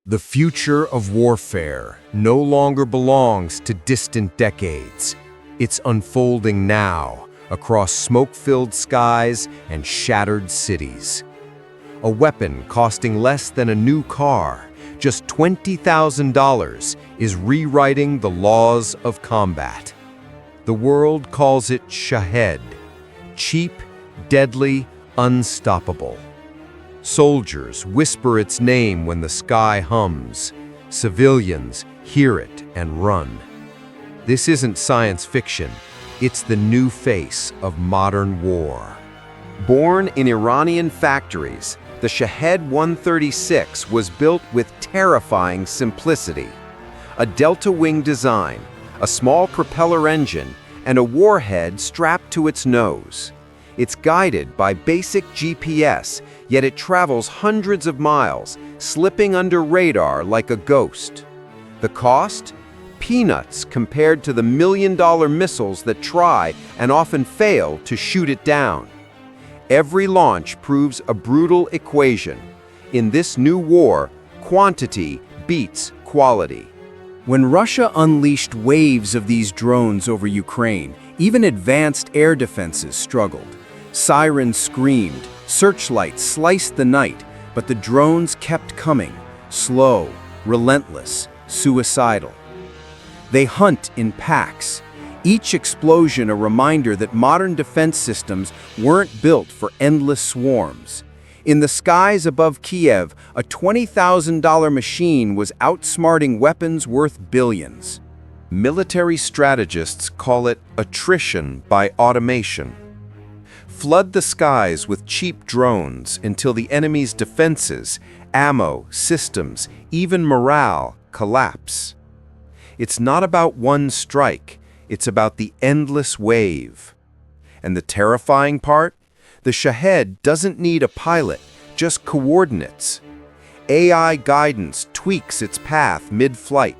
The future of warfare no longer belongs to distant decades. It's unfolding now across smoke-filled skies and shattered cities. A weapon costing less than a new car, just $20,000, is rewriting the laws of combat. The world calls it Shahed, cheap, deadly, unstoppable. Soldiers whisper its name when the sky hums. Civilians hear it and run. This isn't science fiction. It's the new face of modern war. Born in Iranian factories, the Shahed 136 was built with terrifying simplicity. A delta-wing design, a small propeller engine, and a warhead strapped to its nose. It's guided by basic GPS, yet it travels hundreds of miles, slipping under radar like a ghost. The cost? Peanuts compared to the million-dollar missiles that try and often fail to shoot it down. Every launch proves a brutal equation. In this new war, quantity beats quality. When Russia unleashed waves of these drones over Ukraine, even advanced air defenses struggled. Sirens screamed, searchlights sliced the night, but the drones kept coming, slow, relentless, suicidal. They hunt in packs, each explosion a reminder that modern defense systems weren't built for endless swarms. In the skies above Kiev, a $20,000 machine was outsmarting weapons worth billions. Military strategists call it attrition by automation. Flood the skies with cheap drones until the enemy's defenses, ammo, systems, even morale collapse. It's not about one strike, it's about the endless wave. And the terrifying part? The Shahed doesn't need a pilot, just coordinates. AI guidance tweaks its path mid-flight.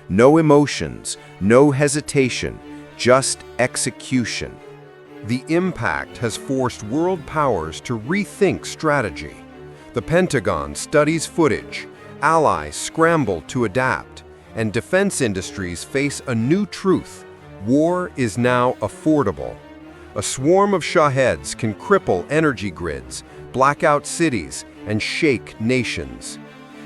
No emotions, no hesitation, just execution. The impact has forced world powers to rethink strategy. The Pentagon studies footage, allies scramble to adapt, and defense industries face a new truth: war is now affordable. A swarm of Shaheds can cripple energy grids, black out cities, and shake nations.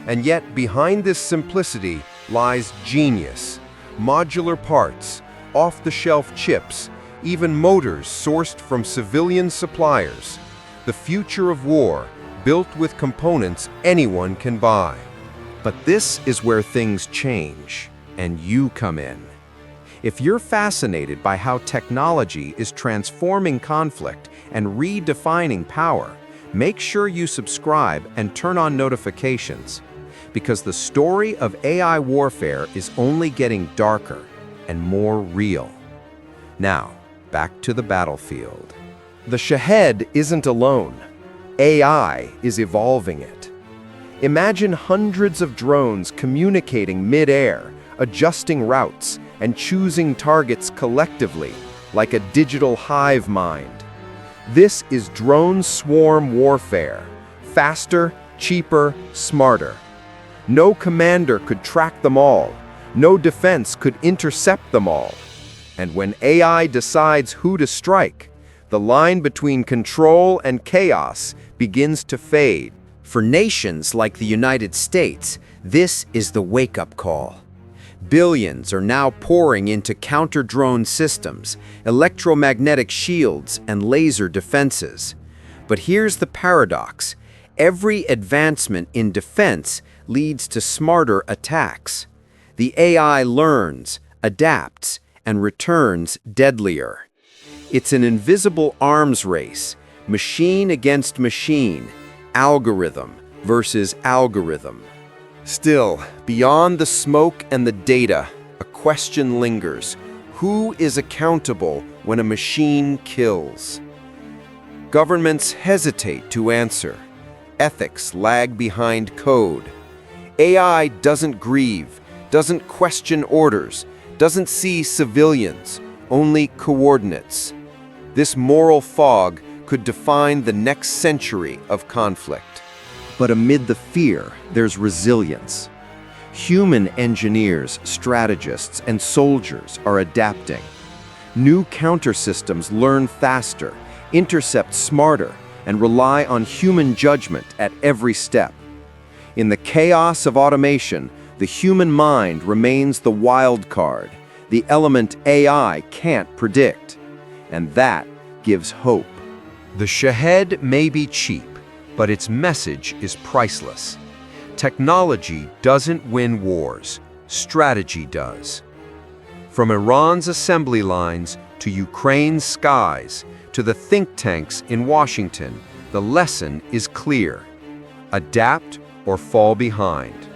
And yet, behind this simplicity lies genius. Modular parts, off-the-shelf chips, even motors sourced from civilian suppliers. The future of war, built with components anyone can buy. But this is where things change, and you come in. If you're fascinated by how technology is transforming conflict and redefining power, make sure you subscribe and turn on notifications, because the story of AI warfare is only getting darker and more real. Now, back to the battlefield. The Shahed isn't alone. AI is evolving it. Imagine hundreds of drones communicating mid-air, adjusting routes, and choosing targets collectively, like a digital hive mind. This is drone swarm warfare. Faster, cheaper, smarter. No commander could track them all. No defense could intercept them all. And when AI decides who to strike, the line between control and chaos begins to fade. For nations like the United States, this is the wake-up call. Billions are now pouring into counter-drone systems, electromagnetic shields, and laser defenses. But here's the paradox. Every advancement in defense leads to smarter attacks. The AI learns, adapts, and returns deadlier. It's an invisible arms race, machine against machine, algorithm versus algorithm. Still, beyond the smoke and the data, a question lingers. Who is accountable when a machine kills? Governments hesitate to answer. Ethics lag behind code. AI doesn't grieve, doesn't question orders, doesn't see civilians, only coordinates. This moral fog could define the next century of conflict. But amid the fear, there's resilience. Human engineers, strategists, and soldiers are adapting. New counter-systems learn faster, intercept smarter, and rely on human judgment at every step. In the chaos of automation, the human mind remains the wild card, the element AI can't predict. And that gives hope. The Shahed may be cheap, but its message is priceless. Technology doesn't win wars, strategy does. From Iran's assembly lines to Ukraine's skies to the think tanks in Washington, the lesson is clear. Adapt or fall behind.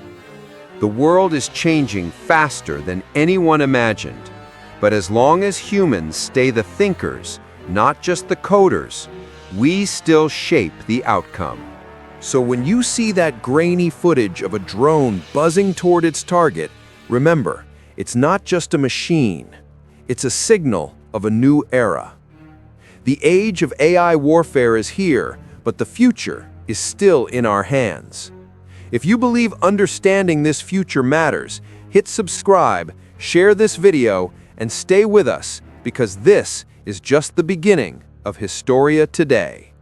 The world is changing faster than anyone imagined, but as long as humans stay the thinkers, not just the coders, we still shape the outcome. So when you see that grainy footage of a drone buzzing toward its target, remember, it's not just a machine. It's a signal of a new era. The age of AI warfare is here, but the future is still in our hands. If you believe understanding this future matters, hit subscribe, share this video, and stay with us because this is just the beginning of Historia Today.